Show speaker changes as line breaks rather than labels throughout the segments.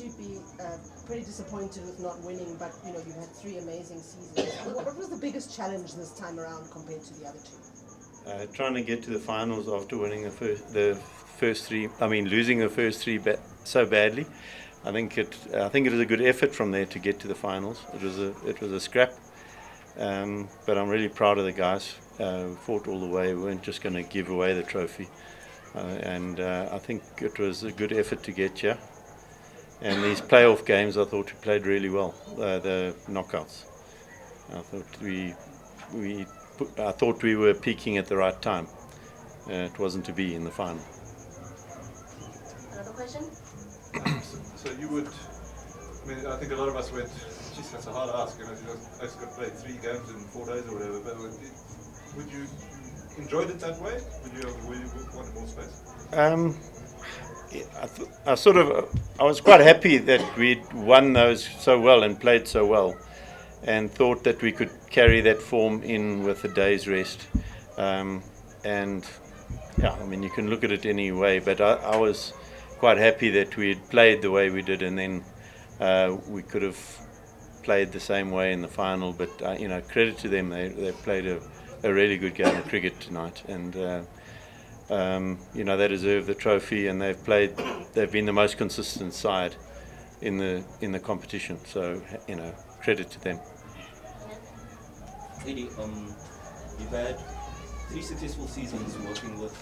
you'd be pretty disappointed with not winning, but you know you've had 3 amazing seasons. What was the biggest challenge this time around compared to the other 2?
Trying to get to the finals after winning the first 3. I mean, losing the first 3 so badly. I think it was a good effort from there to get to the finals. It was a scrap, but I'm really proud of the guys. Fought all the way. We weren't just going to give away the trophy, and I think it was a good effort to get here. And these playoff games, I thought we played really well. The knockouts, I thought we were peaking at the right time. It wasn't to be in the final.
Another question?
So you would, I mean, I think a lot of us went, geez, that's a hard ask, you know, you just got to play 3 games in 4 days or whatever, but would you enjoyed it that way? Would you want more space?
I was quite happy that we'd won those so well and played so well, and thought that we could carry that form in with a day's rest. And yeah, I mean, you can look at it any way, but I was quite happy that we had played the way we did, and then we could have played the same way in the final. But you know, credit to them, they played a really good game of cricket tonight, and you know, they deserve the trophy, and they've been the most consistent side in the competition. So you know, credit to them.
Eddie, you've had 3 successful seasons working with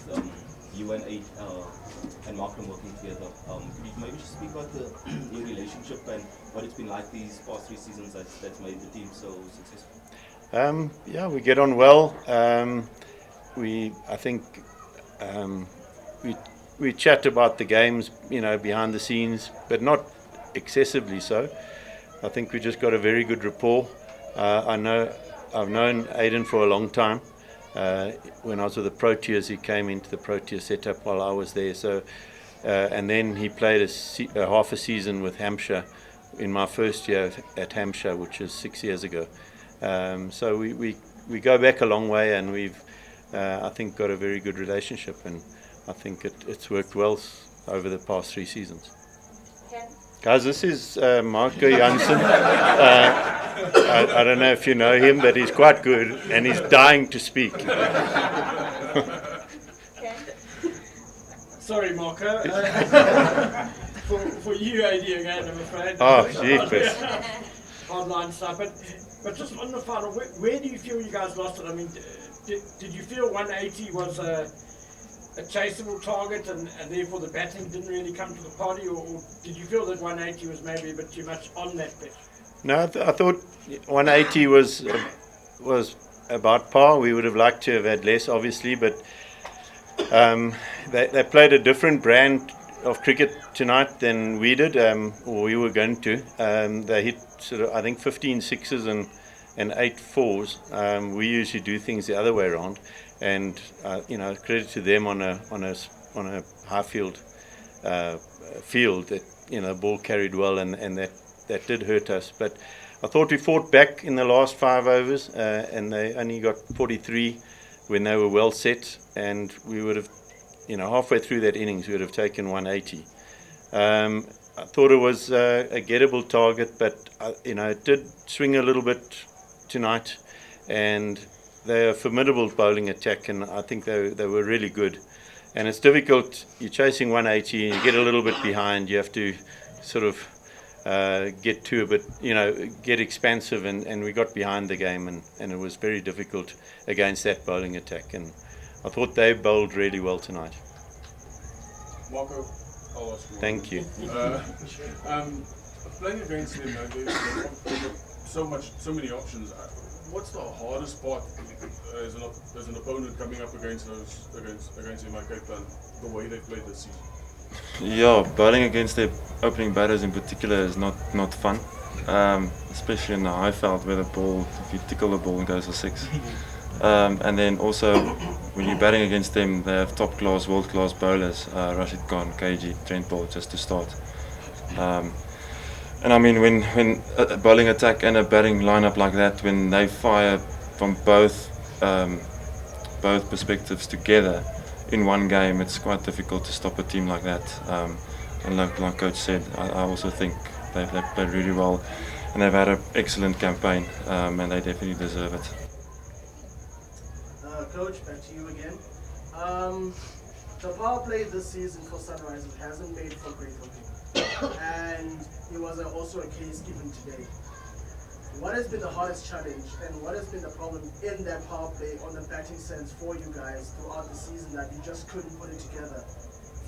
you and Marco working together. Could you maybe just speak about your relationship and what it's been like these past 3 seasons that's made the team so successful?
Yeah, we get on well. We chat about the games, you know, behind the scenes, but not excessively so. I think we just got a very good rapport. I've known Aiden for a long time. When I was with the Proteas, he came into the Protea setup while I was there. So, and then he played a half a season with Hampshire in my first year at Hampshire, which is 6 years ago. So we go back a long way, and we've I think got a very good relationship, and I think it's worked well over the past 3 seasons.
Ken?
Guys, this is Marco Jansen. I don't know if you know him, but he's quite good, and he's dying to speak.
Sorry, Marco. For you, AD again, I'm afraid.
Oh, jeepers.
Hardline stuff. But just on the final, where do you feel you guys lost it? I mean, did you feel 180 was a chaseable target, and therefore the batting didn't really come to the party, or did you feel that 180 was maybe a bit too much on that pitch?
No, I thought 180 was about par. We would have liked to have had less, obviously, but they played a different brand of cricket tonight than we did, or we were going to. They hit sort of, I think, 15 sixes and 8 fours. We usually do things the other way around, and you know, credit to them on a high field that, you know, the ball carried well, and that did hurt us. But I thought we fought back in the last 5 overs, and they only got 43 when they were well set, and we would have, you know, halfway through that innings we would have taken 180. I thought it was a gettable target, but you know, it did swing a little bit tonight, and they're a formidable bowling attack, and I think they were really good. And it's difficult, you're chasing 180 and you get a little bit behind, you have to sort of get to a bit, you know, get expansive, and we got behind the game, and it was very difficult against that bowling attack, and I thought they bowled really well tonight.
Marco, I'll ask you.
Thank you.
Playing against them, there's so many options. What's the hardest part as an opponent coming up against them like Cape Town, the way they played this season?
Yeah, bowling against their opening batters in particular is not fun, especially in the high field where the ball, if you tickle the ball, it goes for 6. And then also when you're batting against them, they have top class, world class bowlers, Rashid Khan, KG, Trent Bolt, just to start. And I mean, when a bowling attack and a batting lineup like that, when they fire from both perspectives together in one game, it's quite difficult to stop a team like that. and like Coach said, I also think they've played really well, and they've had an excellent campaign, and they definitely deserve it.
Coach, back to you again. The power play this season for Sunrisers hasn't made for great looking, and it was also a case given today. What has been the hardest challenge, and what has been the problem in that power play on the batting sense for you guys throughout the season that you just couldn't put it together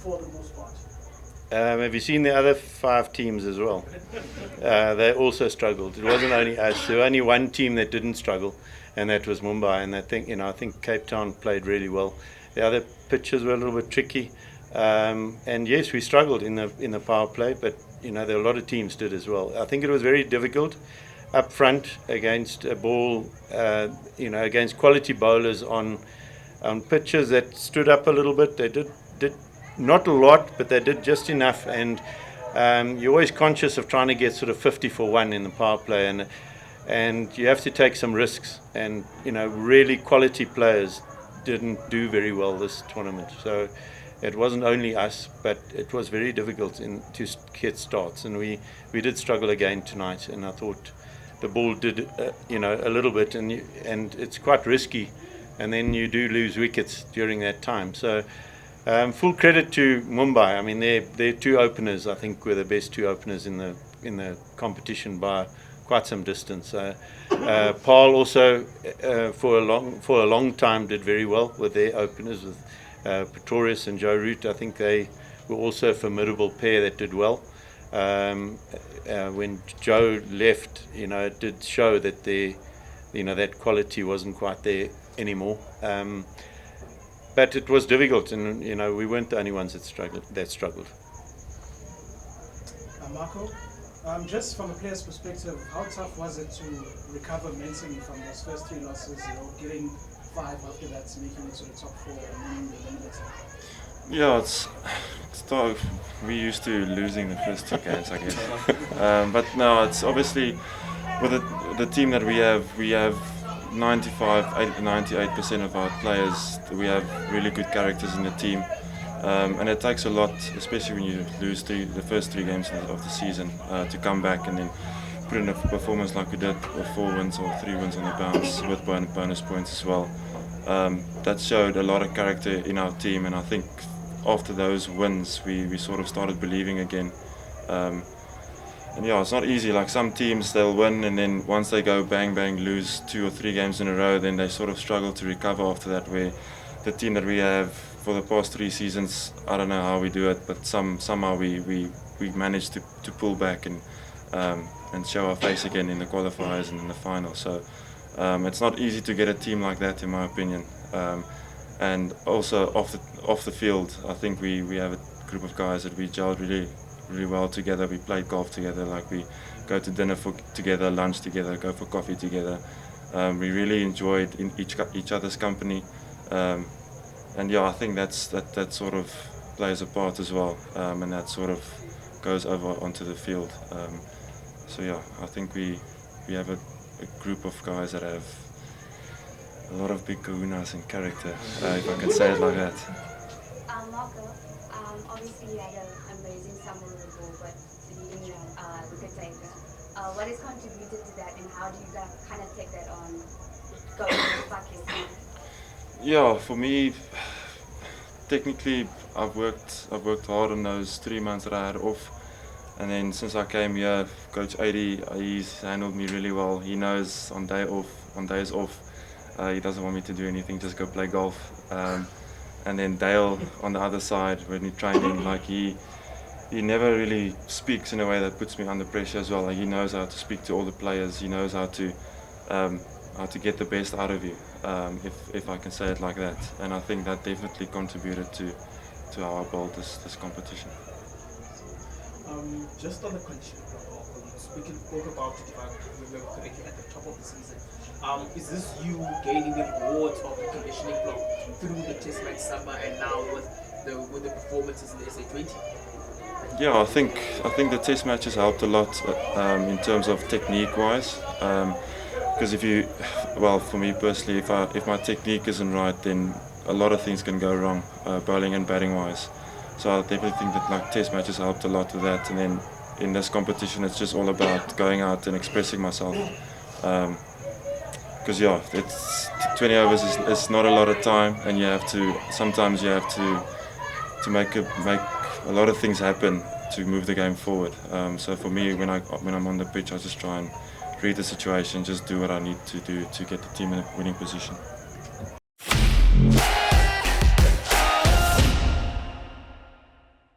for the most part?
Have you seen the other 5 teams as well? They also struggled. It wasn't only us. There was only one team that didn't struggle, and that was Mumbai. And I think Cape Town played really well. The other pitches were a little bit tricky, and yes, we struggled in the power play. But there were a lot of teams did as well. I think it was very difficult up front against a ball, against quality bowlers on pitches that stood up a little bit. They did not a lot, but they did just enough. And you're always conscious of trying to get sort of 50 for 1 in the power play, and you have to take some risks. And really quality players didn't do very well this tournament. So it wasn't only us, but it was very difficult to get starts, and we did struggle again tonight. And I thought the ball did a little bit, and it's quite risky, and then you do lose wickets during that time. So full credit to Mumbai. I mean, their 2 openers, I think, were the best 2 openers in the competition by quite some distance. Paul also for a long time did very well with their openers, with Pretorius and Joe Root. I think they were also a formidable pair that did well. When Joe left, it did show that that quality wasn't quite there anymore. But it was difficult, and we weren't the only ones that struggled.
Marco, just from a player's perspective, how tough was it to recover mentally from those first 3 losses? Getting 5 after that, making it to the top 4 and winning the eliminator.
Yeah, it's tough. We're used to losing the first 2 games, I guess. But no, it's obviously with the team that we have 98% of our players, we have really good characters in the team, and it takes a lot, especially when you lose the first 3 games of the season, to come back and then put in a performance like we did with 4 wins or 3 wins on the bounce with bonus points as well. That showed a lot of character in our team, and I think after those wins we sort of started believing again. And yeah, it's not easy. Like some teams, they'll win, and then once they go bang bang lose 2 or 3 games in a row, then they sort of struggle to recover after that. Where the team that we have for the past 3 seasons, I don't know how we do it, but somehow we manage to pull back and show our face again in the qualifiers and in the final. So it's not easy to get a team like that, in my opinion. And also off the field, I think we have a group of guys that we gelled really well together. We played golf together, like we go to dinner together, lunch together, go for coffee together. We really enjoyed in each other's company, and yeah, I think that sort of plays a part as well, and that sort of goes over onto the field. So yeah, I think we have a group of guys that have a lot of big kahunas and character, if I can say it like that.
Marco, obviously you had an amazing summer with the ball, but leading wicket taker. What has contributed to that, and how do you kind of take that on going to Pakistan?
Yeah, for me, technically, I've worked hard on those 3 months that I had off, and then since I came here, Coach Adi, he's handled me really well. He knows on days off, he doesn't want me to do anything, just go play golf. And then Dale on the other side, when he's training, like he never really speaks in a way that puts me under pressure as well. Like he knows how to speak to all the players. He knows how to get the best out of you, if I can say it like that. And I think that definitely contributed to how I bowled this competition.
Just on the condition block, we can talk about it if I remember correctly at the top of the season. Is this you gaining the rewards of the conditioning block through the test match summer and now with the performances in the SA20?
Yeah, I think the test matches helped a lot in terms of technique wise. Because for me personally, if my technique isn't right, then a lot of things can go wrong, bowling and batting wise. So I definitely think that like test matches helped a lot with that. And then in this competition, it's just all about going out and expressing myself. Because yeah, it's 20 overs is not a lot of time, and sometimes you have to make a lot of things happen to move the game forward. So for me, when I'm on the pitch, I just try and read the situation, just do what I need to do to get the team in a winning position.